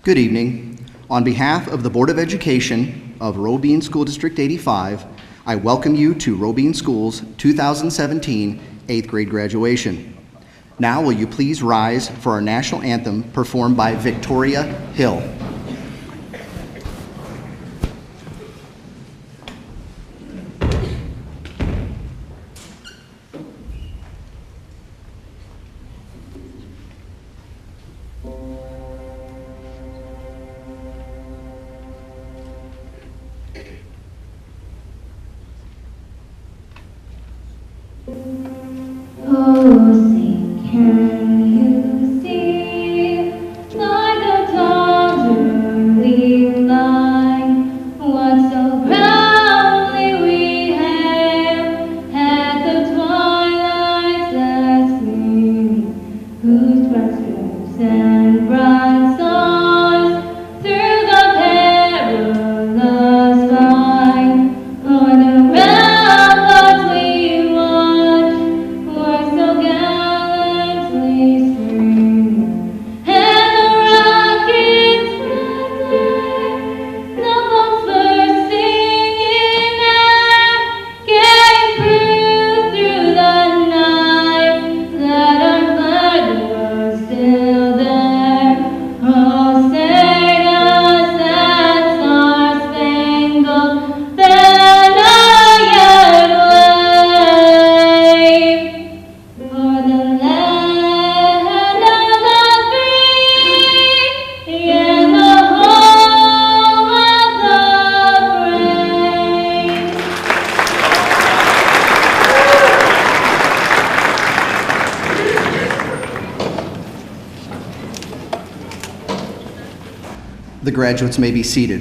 Good evening. On behalf of the Board of Education of Robine School District 85, I welcome you to Robine School's 2017 8th grade graduation. Now will you please rise for our national anthem performed by Victoria Hill. Oh, sing, can you see, like a tall early line, what so proudly we hailed at the twilight's last gleaming, whose bright stripes and bright stars through the perilous fight, o'er the ramparts we watched, were so gallantly streaming, and the rockets flare, the bombs bursting in air, gave proof through the night that our flag was still there. Oh, sing us that star-spangled banner yet wave, o'er the land of the free and the home of the brave. The graduates may be seated.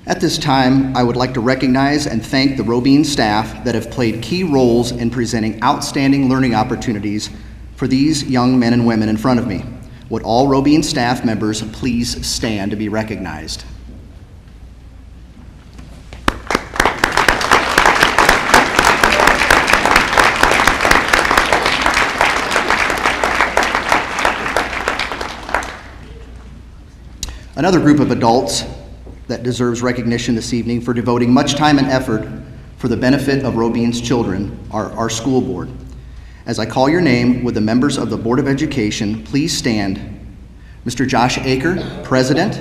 At this time, I would like to recognize and thank the Robine staff that have played key roles in presenting outstanding learning opportunities for these young men and women in front of me. Would all Robine staff members please stand to be recognized? Another group of adults that deserves recognition this evening for devoting much time and effort for the benefit of Robine's children are our school board. As I call your name, would the members of the Board of Education please stand? Mr. Josh Aker, President.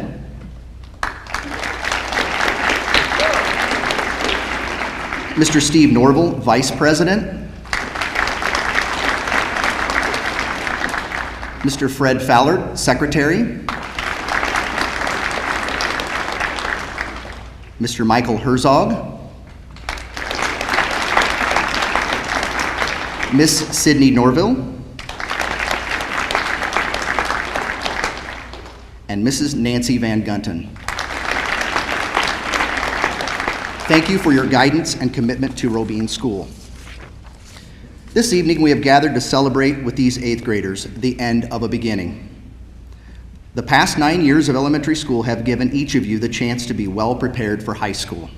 Mr. Steve Norville, Vice President. Mr. Fred Fowler, Secretary. Mr. Michael Herzog, Miss Sydney Norville, and Mrs. Nancy Van Gunten. Thank you for your guidance and commitment to Robine School. This evening we have gathered to celebrate with these 8th graders the end of a beginning. The past 9 years of elementary school have given each of you the chance to be well prepared for high school.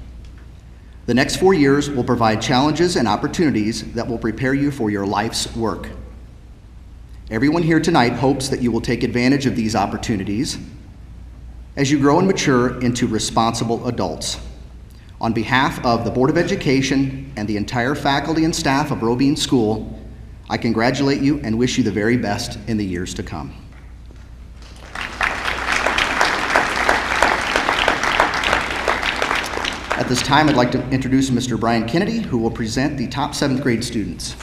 The next 4 years will provide challenges and opportunities that will prepare you for your life's work. Everyone here tonight hopes that you will take advantage of these opportunities as you grow and mature into responsible adults. On behalf of the Board of Education and the entire faculty and staff of Robine School, I congratulate you and wish you the very best in the years to come. At this time, I'd like to introduce Mr. Brian Kennedy, who will present the top 7th grade students.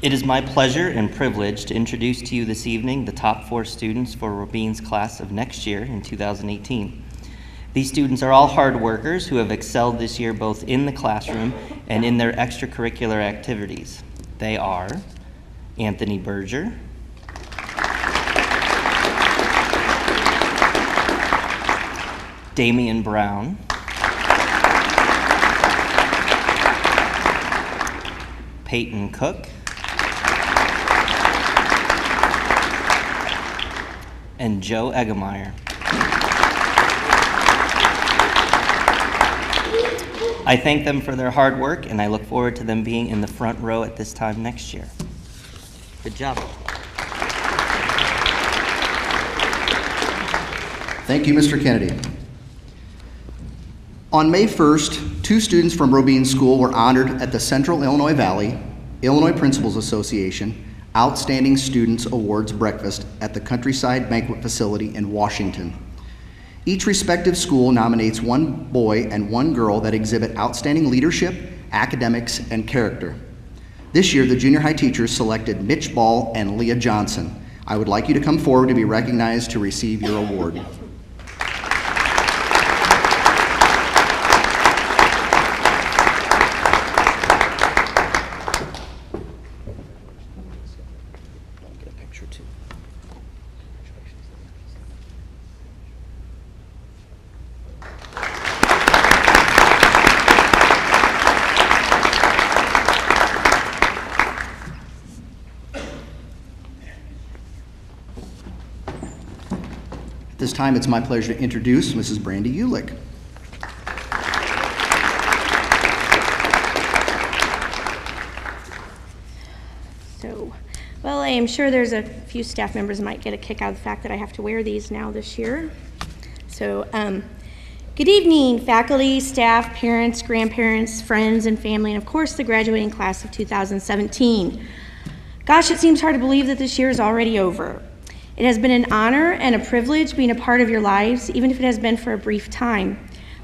It is my pleasure and privilege to introduce to you this evening the top 4 students for Robine's class of next year in 2018. These students are all hard workers who have excelled this year both in the classroom and in their extracurricular activities. They are Anthony Berger, Damian Brown, Peyton Cook, and Joe Eggemeyer. I thank them for their hard work, and I look forward to them being in the front row at this time next year. Good job. Thank you, Mr. Kennedy. On May 1st, 2 students from Robine School were honored at the Central Illinois Valley Illinois Principals Association Outstanding Students Awards Breakfast at the Countryside Banquet Facility in Washington. Each respective school nominates one boy and one girl that exhibit outstanding leadership, academics, and character. This year, the junior high teachers selected Mitch Ball and Leah Johnson. I would like you to come forward to be recognized to receive your award. Get a picture too. At this time, it's my pleasure to introduce Mrs. Brandy Ulick. Well, I am sure there's a few staff members might get a kick out of the fact that I have to wear these now this year. So, good evening, faculty, staff, parents, grandparents, friends, and family, and of course the graduating class of 2017. Gosh, it seems hard to believe that this year is already over. It has been an honor and a privilege being a part of your lives, even if it has been for a brief time.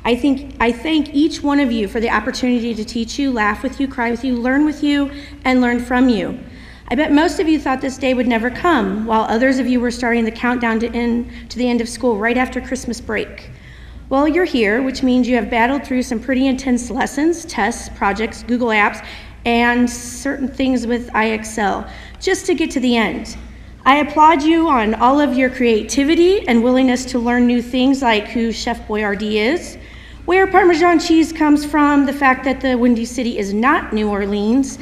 I thank each one of you for the opportunity to teach you, laugh with you, cry with you, learn with you, and learn from you. I bet most of you thought this day would never come, while others of you were starting the countdown to the end of school right after Christmas break. Well, you're here, which means you have battled through some pretty intense lessons, tests, projects, Google Apps, and certain things with IXL, just to get to the end. I applaud you on all of your creativity and willingness to learn new things like who Chef Boyardee is, where Parmesan cheese comes from, the fact that the Windy City is not New Orleans,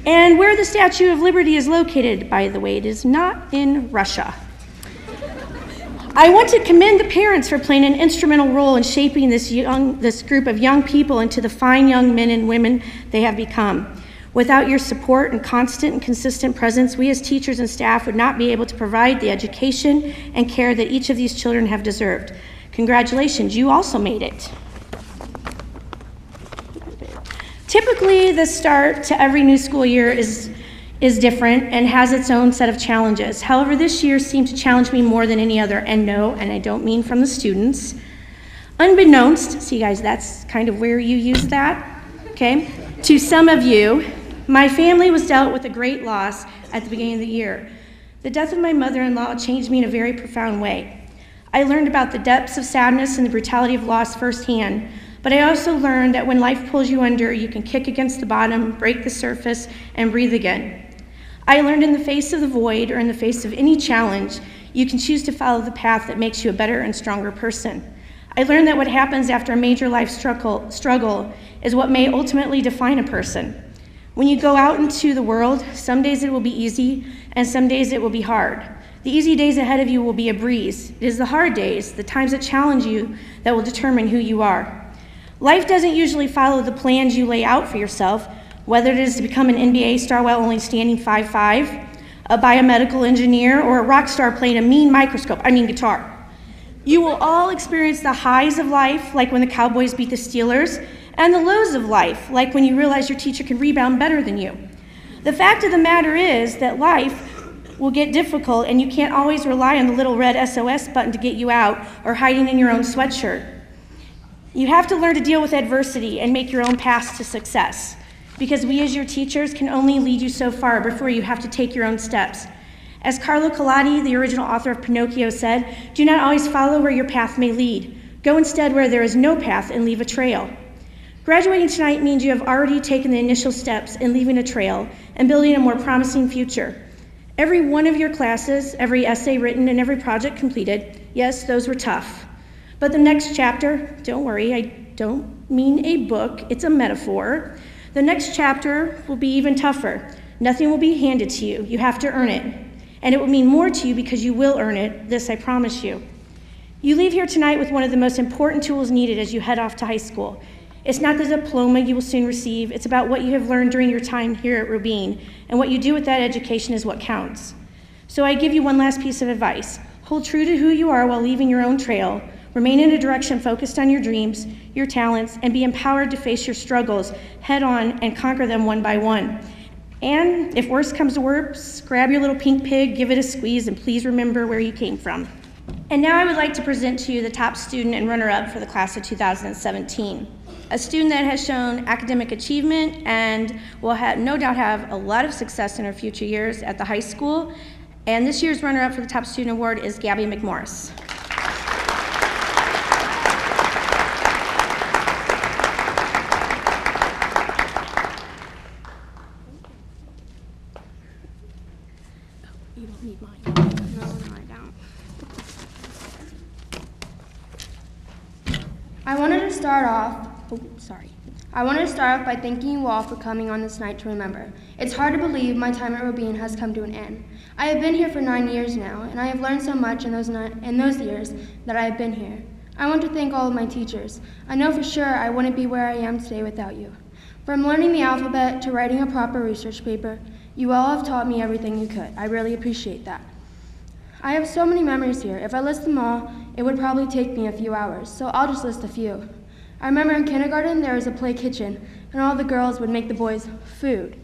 and where the Statue of Liberty is located. By the way, it is not in Russia. I want to commend the parents for playing an instrumental role in shaping this group of young people into the fine young men and women they have become. Without your support and constant and consistent presence, we as teachers and staff would not be able to provide the education and care that each of these children have deserved. Congratulations, you also made it. Typically, the start to every new school year is different and has its own set of challenges. However, this year seemed to challenge me more than any other, and no, and I don't mean from the students. Unbeknownst, see guys, that's kind of where you use that, okay? To some of you, my family was dealt with a great loss at the beginning of the year. The death of my mother-in-law changed me in a very profound way. I learned about the depths of sadness and the brutality of loss firsthand, but I also learned that when life pulls you under, you can kick against the bottom, break the surface, and breathe again. I learned in the face of the void or in the face of any challenge, you can choose to follow the path that makes you a better and stronger person. I learned that what happens after a major life struggle is what may ultimately define a person. When you go out into the world, some days it will be easy, and some days it will be hard. The easy days ahead of you will be a breeze. It is the hard days, the times that challenge you, that will determine who you are. Life doesn't usually follow the plans you lay out for yourself, whether it is to become an NBA star while only standing 5'5", a biomedical engineer, or a rock star playing a mean guitar. You will all experience the highs of life, like when the Cowboys beat the Steelers, and the lows of life, like when you realize your teacher can rebound better than you. The fact of the matter is that life will get difficult, and you can't always rely on the little red SOS button to get you out or hiding in your own sweatshirt. You have to learn to deal with adversity and make your own path to success, because we as your teachers can only lead you so far before you have to take your own steps. As Carlo Collodi, the original author of Pinocchio, said, "Do not always follow where your path may lead. Go instead where there is no path and leave a trail." Graduating tonight means you have already taken the initial steps in leaving a trail and building a more promising future. Every one of your classes, every essay written, and every project completed, yes, those were tough. But the next chapter, don't worry, I don't mean a book, it's a metaphor. The next chapter will be even tougher. Nothing will be handed to you. You have to earn it. And it will mean more to you because you will earn it. This I promise you. You leave here tonight with one of the most important tools needed as you head off to high school. It's not the diploma you will soon receive. It's about what you have learned during your time here at Robine, and what you do with that education is what counts. So I give you one last piece of advice. Hold true to who you are while leaving your own trail. Remain in a direction focused on your dreams, your talents, and be empowered to face your struggles head on and conquer them one by one. And if worse comes to worse, grab your little pink pig, give it a squeeze, and please remember where you came from. And now I would like to present to you the top student and runner-up for the class of 2017. A student that has shown academic achievement and will no doubt have a lot of success in her future years at the high school. And this year's runner-up for the top student award is Gabby McMorris. You don't need mine. No, I don't. I wanted to start off by thanking you all for coming on this night to remember. It's hard to believe my time at Robine has come to an end. I have been here for 9 years now, and I have learned so much in those years that I have been here. I want to thank all of my teachers. I know for sure I wouldn't be where I am today without you. From learning the alphabet to writing a proper research paper, you all have taught me everything you could. I really appreciate that. I have so many memories here. If I list them all, it would probably take me a few hours, so I'll just list a few. I remember in kindergarten there was a play kitchen, and all the girls would make the boys food.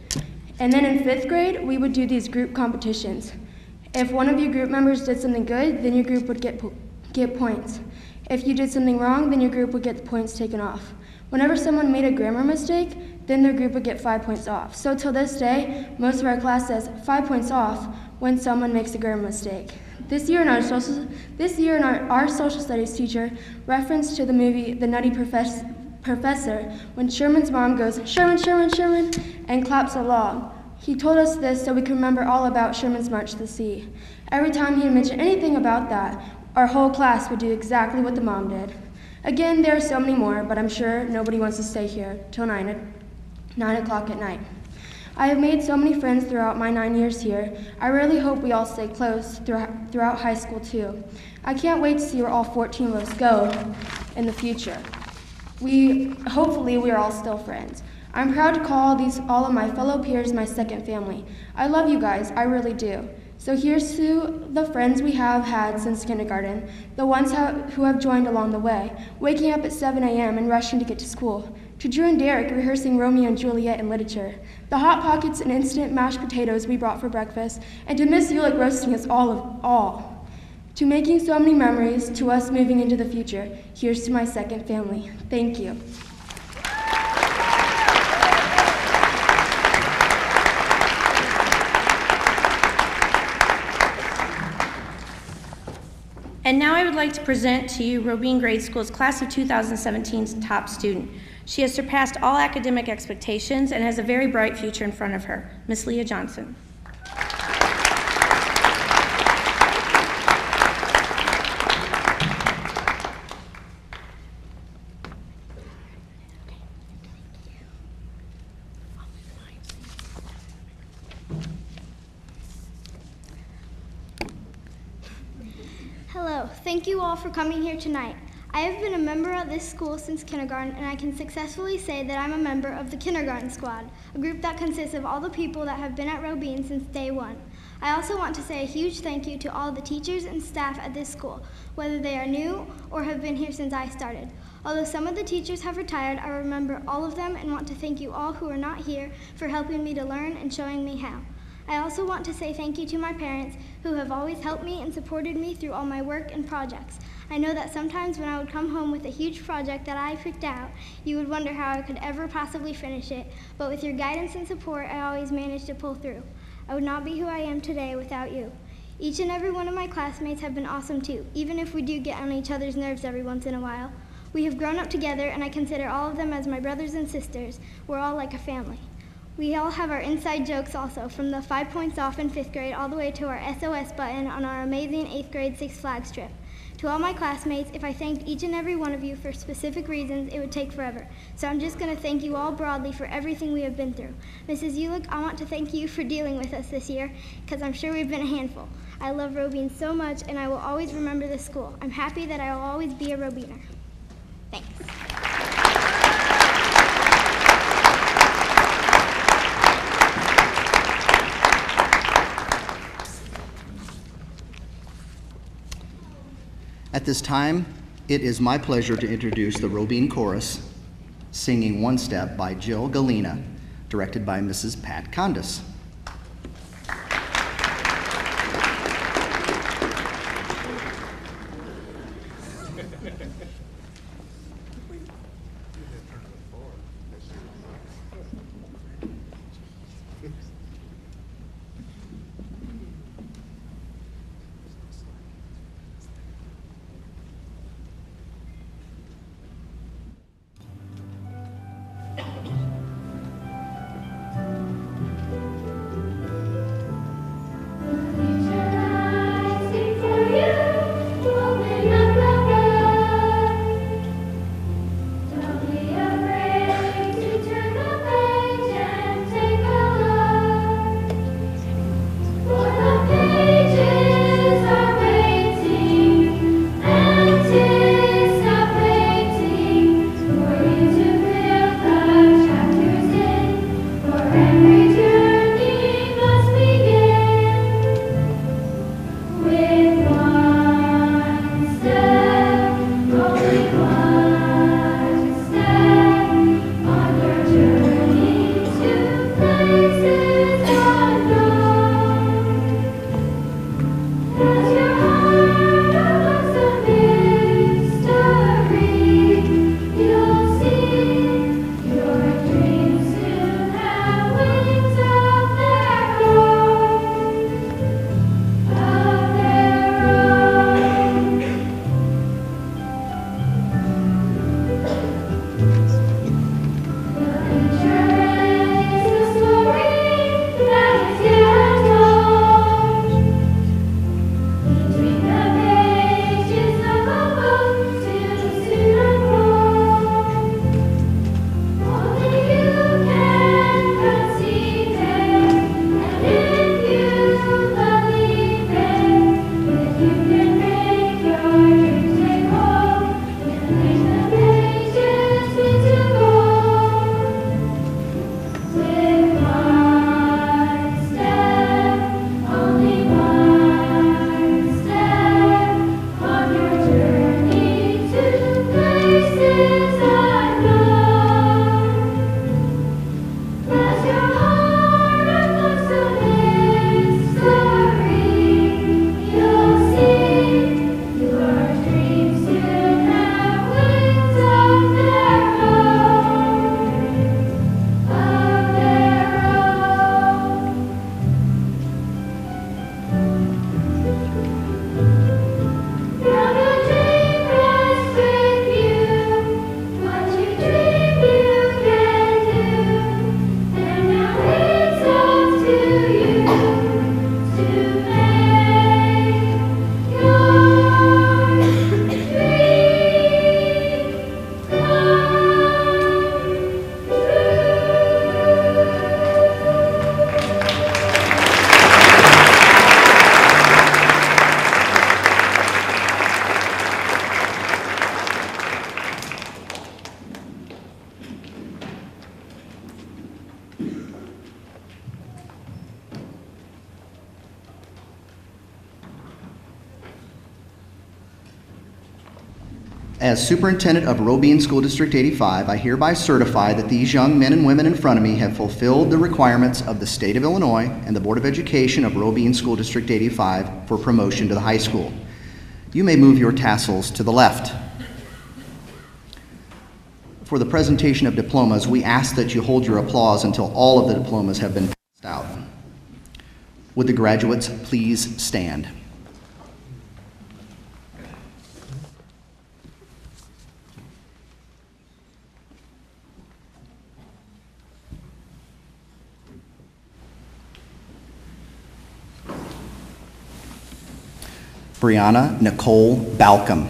And then in 5th grade, we would do these group competitions. If one of your group members did something good, then your group would get points. If you did something wrong, then your group would get the points taken off. Whenever someone made a grammar mistake, then their group would get 5 points off. So till this day, most of our class says 5 points off when someone makes a grammar mistake. This year, our social studies teacher referenced to the movie The Nutty Professor when Sherman's mom goes, "Sherman, Sherman, Sherman," and claps along. He told us this so we could remember all about Sherman's March to the Sea. Every time he'd mention anything about that, our whole class would do exactly what the mom did. Again, there are so many more, but I'm sure nobody wants to stay here till 9 o'clock at night. I have made so many friends throughout my 9 years here. I really hope we all stay close throughout high school too. I can't wait to see where all 14 of us go in the future. Hopefully we are all still friends. I'm proud to call all of my fellow peers my second family. I love you guys, I really do. So here's to the friends we have had since kindergarten, the ones who have joined along the way, waking up at 7 a.m. and rushing to get to school. To Drew and Derek rehearsing Romeo and Juliet in literature, the Hot Pockets and instant mashed potatoes we brought for breakfast, and to Miss Ulick roasting us all. To making so many memories, to us moving into the future, here's to my second family. Thank you. And now I would like to present to you Robine Grade School's class of 2017's top student. She has surpassed all academic expectations and has a very bright future in front of her. Miss Leah Johnson. Hello, thank you all for coming here tonight. I have been a member of this school since kindergarten, and I can successfully say that I'm a member of the Kindergarten Squad, a group that consists of all the people that have been at Robine since day one. I also want to say a huge thank you to all the teachers and staff at this school, whether they are new or have been here since I started. Although some of the teachers have retired, I remember all of them and want to thank you all who are not here for helping me to learn and showing me how. I also want to say thank you to my parents who have always helped me and supported me through all my work and projects. I know that sometimes when I would come home with a huge project that I picked out, you would wonder how I could ever possibly finish it, but with your guidance and support, I always managed to pull through. I would not be who I am today without you. Each and every one of my classmates have been awesome too, even if we do get on each other's nerves every once in a while. We have grown up together, and I consider all of them as my brothers and sisters. We're all like a family. We all have our inside jokes also, from the 5 points off in 5th grade all the way to our SOS button on our amazing 8th grade Six Flags trip. To all my classmates, if I thanked each and every one of you for specific reasons, it would take forever. So I'm just going to thank you all broadly for everything we have been through. Mrs. Ulick, I want to thank you for dealing with us this year, because I'm sure we've been a handful. I love Robine so much, and I will always remember this school. I'm happy that I will always be a Robiner. Thanks. At this time, it is my pleasure to introduce the Robine Chorus, singing One Step by Jill Galena, directed by Mrs. Pat Condis. As superintendent of Robine School District 85, I hereby certify that these young men and women in front of me have fulfilled the requirements of the state of Illinois and the Board of Education of Robine School District 85 for promotion to the high school. You may move your tassels to the left. For the presentation of diplomas, we ask that you hold your applause until all of the diplomas have been passed out. Would the graduates please stand? Brianna Nicole Balcom.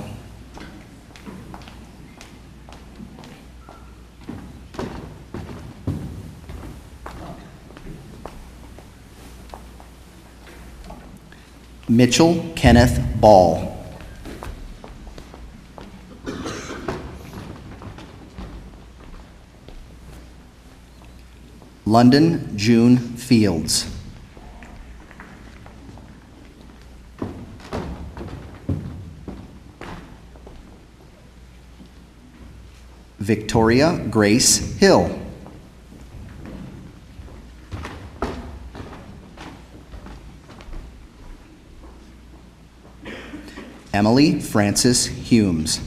Mitchell Kenneth Ball. London June Fields. Victoria Grace Hill. Emily Frances Humes.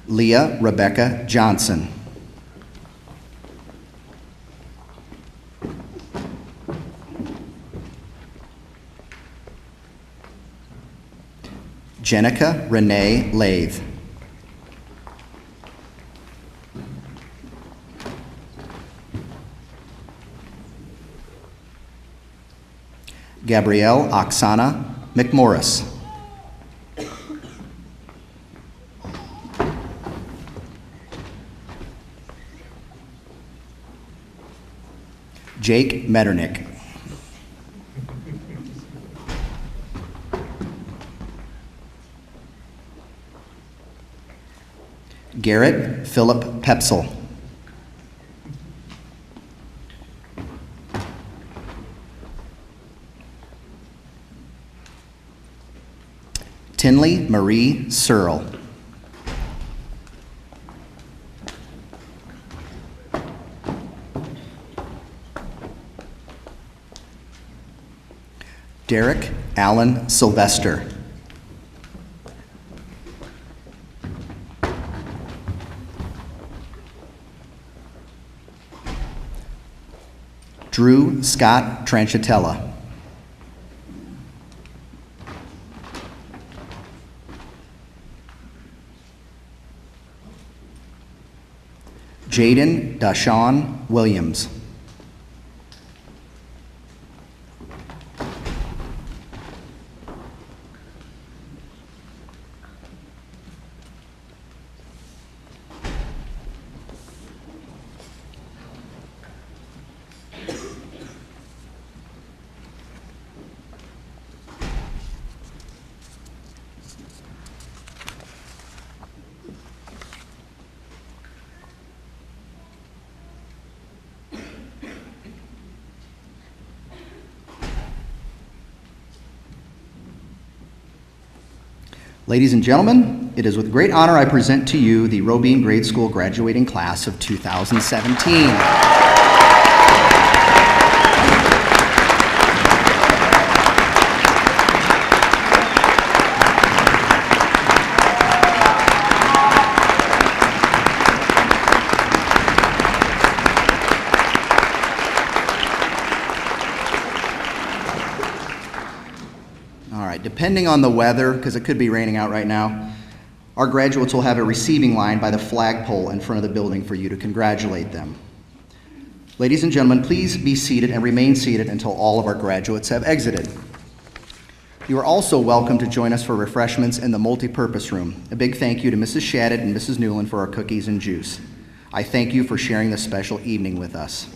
Leah Rebecca Johnson. Jenica Renee Lathe. Gabrielle Oksana McMorris. Jake Metternich. Garrett Philip Pepsel. Tinley Marie Searle. Derek Allen Sylvester. Drew Scott Tranchitella. Jaden Dashawn Williams. Ladies and gentlemen, it is with great honor I present to you the Robine Grade School graduating class of 2017. Depending on the weather, because it could be raining out right now, our graduates will have a receiving line by the flagpole in front of the building for you to congratulate them. Ladies and gentlemen, please be seated and remain seated until all of our graduates have exited. You are also welcome to join us for refreshments in the multipurpose room. A big thank you to Mrs. Shadid and Mrs. Newland for our cookies and juice. I thank you for sharing this special evening with us.